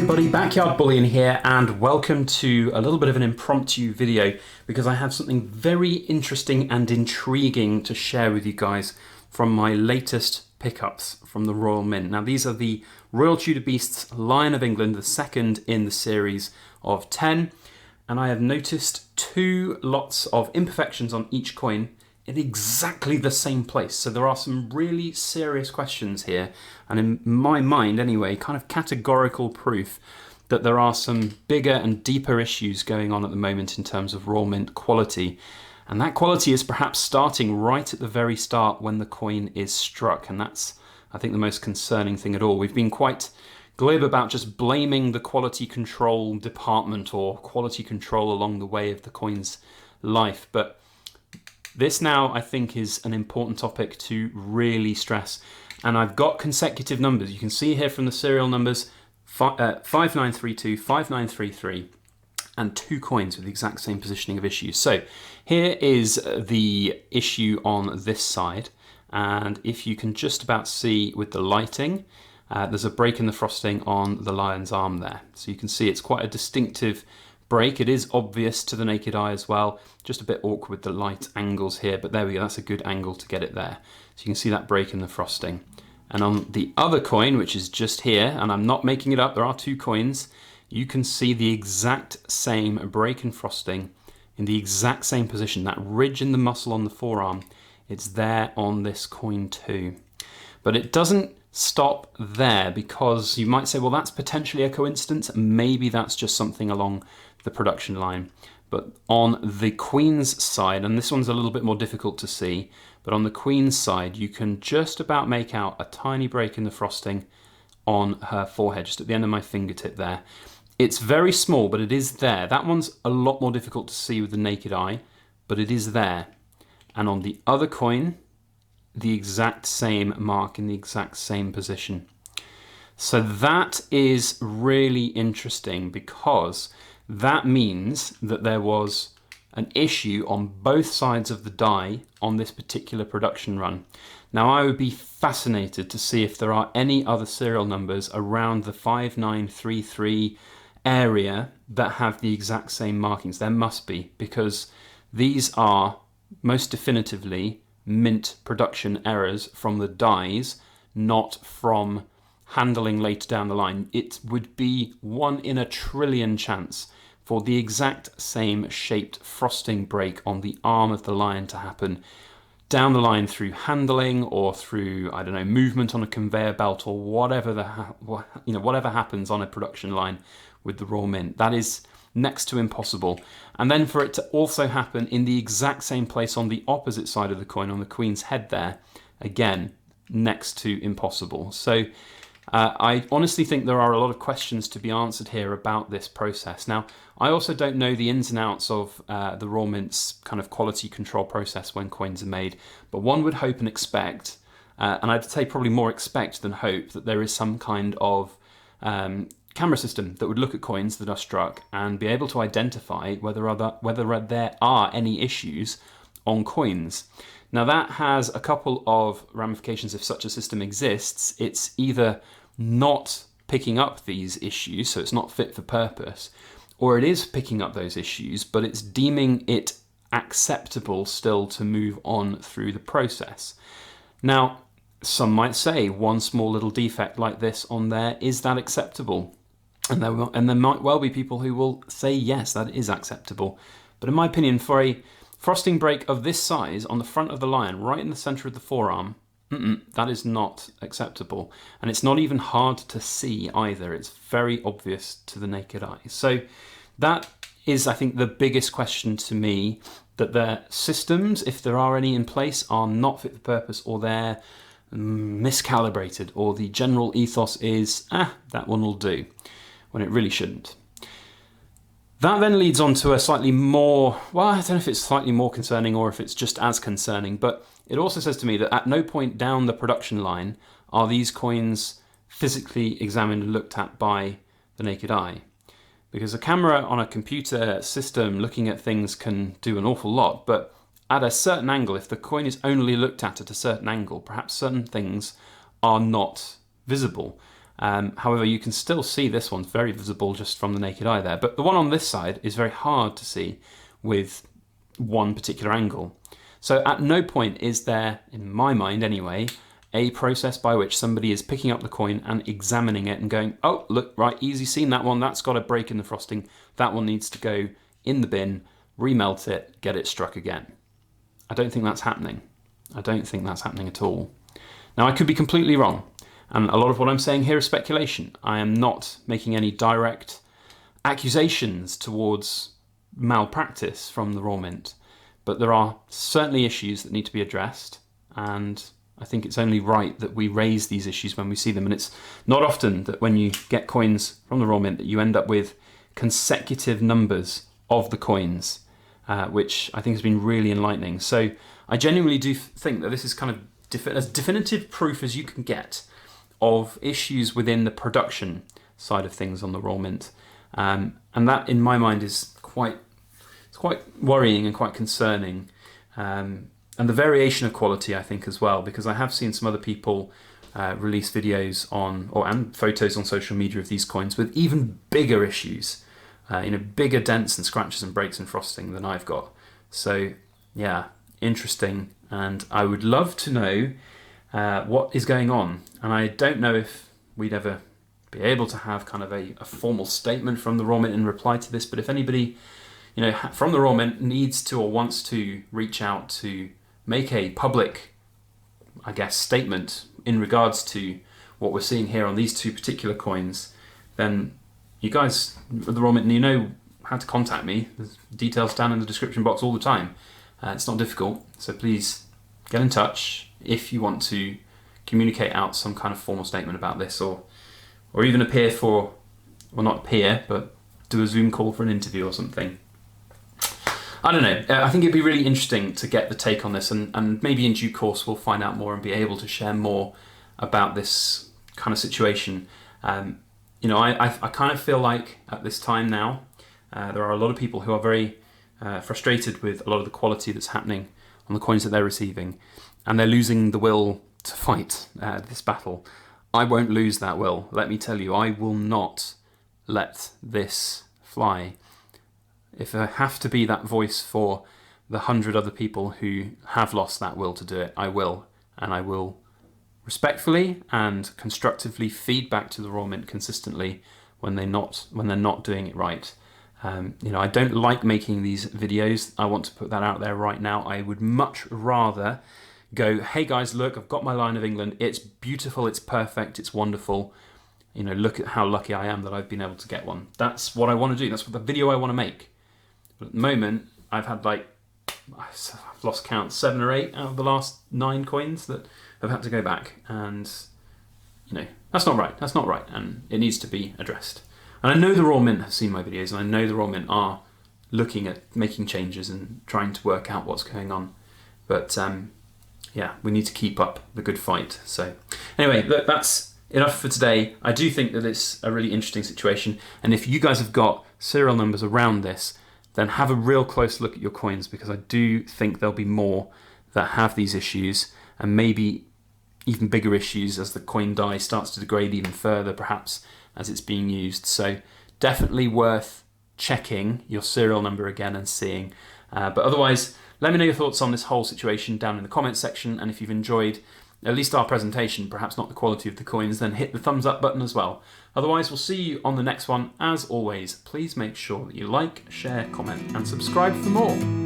everybody, Backyard Bullion here, and welcome to a little bit of an impromptu video because I have something very interesting and intriguing to share with you guys from my latest pickups from the Royal Mint. Now these are the Royal Tudor Beasts Lion of England, the second in the series of 10, and I have noticed two lots of imperfections on each coin in exactly the same place. So there are some really serious questions here, and in my mind anyway, kind of categorical proof that there are some bigger and deeper issues going on at the moment in terms of Royal Mint quality. And that quality is perhaps starting right at the very start when the coin is struck, and that's, I think, the most concerning thing at all. We've been quite glib about just blaming the quality control department or quality control along the way of the coin's life, but this now, I think, is an important topic to really stress. And I've got consecutive numbers. You can see here from the serial numbers 5932, 5933, and two coins with the exact same positioning of issues. So here is the issue on this side. And if you can just about see with the lighting, there's a break in the frosting on the lion's arm there. So you can see it's quite a distinctive break. It is obvious to the naked eye as well, just a bit awkward with the light angles here, but there we go, that's a good angle to get it there. So you can see that break in the frosting. And on the other coin, which is just here, and I'm not making it up, there are two coins, you can see the exact same break in frosting in the exact same position. That ridge in the muscle on the forearm, it's there on this coin too. But it doesn't stop there, because you might say, well, that's potentially a coincidence. Maybe that's just something along the production line. But on the Queen's side, and this one's a little bit more difficult to see, but on the Queen's side, you can just about make out a tiny break in the frosting on her forehead, just at the end of my fingertip there. It's very small, but it is there. That one's a lot more difficult to see with the naked eye, but it is there. And on the other coin, the exact same mark in the exact same position. So that is really interesting, because that means that there was an issue on both sides of the die on this particular production run. Now I would be fascinated to see if there are any other serial numbers around the 5933 area that have the exact same markings. There must be, because these are most definitively mint production errors from the dies, not from handling later down the line. It would be 1 in a trillion chance for the exact same shaped frosting break on the arm of the lion to happen down the line through handling or through, I don't know, movement on a conveyor belt or whatever whatever happens on a production line with the Royal Mint. That is next to impossible. And then for it to also happen in the exact same place on the opposite side of the coin, on the Queen's head there, again, next to impossible. So I honestly think there are a lot of questions to be answered here about this process. Now, I also don't know the ins and outs of the Royal Mint's kind of quality control process when coins are made, but one would hope and expect, and I'd say probably more expect than hope, that there is some kind of camera system that would look at coins that are struck and be able to identify whether there are any issues on coins. Now that has a couple of ramifications if such a system exists. It's either not picking up these issues, so it's not fit for purpose, or it is picking up those issues, but it's deeming it acceptable still to move on through the process. Now, some might say one small little defect like this on there, is that acceptable? And there might well be people who will say, yes, that is acceptable. But in my opinion, for a frosting break of this size on the front of the lion, right in the center of the forearm, that is not acceptable. And it's not even hard to see either. It's very obvious to the naked eye. So that is, I think, the biggest question to me, that their systems, if there are any in place, are not fit for purpose, or they're miscalibrated, or the general ethos is, that one will do, when it really shouldn't. That then leads on to a slightly more, well, I don't know if it's slightly more concerning or if it's just as concerning, but it also says to me that at no point down the production line are these coins physically examined and looked at by the naked eye. Because a camera on a computer system looking at things can do an awful lot, but at a certain angle, if the coin is only looked at a certain angle, perhaps certain things are not visible. However, you can still see this one's very visible just from the naked eye there. But the one on this side is very hard to see with one particular angle. So at no point is there, in my mind anyway, a process by which somebody is picking up the coin and examining it and going, oh, look, right, easy seen that one, that's got a break in the frosting, that one needs to go in the bin, remelt it, get it struck again. I don't think that's happening. I don't think that's happening at all. Now, I could be completely wrong, and a lot of what I'm saying here is speculation. I am not making any direct accusations towards malpractice from the Raw Mint, but there are certainly issues that need to be addressed, and I think it's only right that we raise these issues when we see them. And it's not often that when you get coins from the Raw Mint that you end up with consecutive numbers of the coins, which I think has been really enlightening. So I genuinely do think that this is kind of as definitive proof as you can get of issues within the production side of things on the Raw Mint. And that, in my mind, is quite worrying and quite concerning. And the variation of quality, I think, as well, because I have seen some other people release videos and photos on social media of these coins with even bigger issues, bigger dents and scratches and breaks and frosting than I've got. So yeah, interesting. And I would love to know what is going on. And I don't know if we'd ever be able to have kind of a formal statement from the Raw Mint in reply to this, but if anybody from the Raw Mint needs to or wants to reach out to make a public, I guess, statement in regards to what we're seeing here on these two particular coins, then you guys at the Raw Mint, you know how to contact me. There's details down in the description box all the time. It's not difficult, so please get in touch if you want to communicate out some kind of formal statement about this, or even appear for, well, not appear, but do a Zoom call for an interview or something. I don't know. I think it'd be really interesting to get the take on this, and maybe in due course we'll find out more and be able to share more about this kind of situation. I kind of feel like at this time now, there are a lot of people who are very frustrated with a lot of the quality that's happening on the coins that they're receiving, and they're losing the will to fight this battle. I won't lose that will. Let me tell you, I will not let this fly. If I have to be that voice for the 100 other people who have lost that will to do it, I will. And I will respectfully and constructively feed back to the Raw Mint consistently when they're not doing it right. I don't like making these videos. I want to put that out there right now. I would much rather go, hey guys, look, I've got my line of England. It's beautiful, it's perfect, it's wonderful. Look at how lucky I am that I've been able to get one. That's what I want to do. That's what the video I want to make. But at the moment, I've had I've lost count, 7 or 8 out of the last 9 coins that have had to go back. And, that's not right. That's not right. And it needs to be addressed. And I know the Raw Mint have seen my videos, and I know the Raw Mint are looking at making changes and trying to work out what's going on. But, we need to keep up the good fight. So anyway, look, that's enough for today. I do think that it's a really interesting situation. And if you guys have got serial numbers around this, then have a real close look at your coins, because I do think there'll be more that have these issues, and maybe even bigger issues as the coin die starts to degrade even further, perhaps as it's being used. So definitely worth checking your serial number again and seeing. But otherwise, let me know your thoughts on this whole situation down in the comments section, and if you've enjoyed at least our presentation, perhaps not the quality of the coins, then hit the thumbs up button as well. Otherwise, we'll see you on the next one. As always, please make sure that you like, share, comment, and subscribe for more.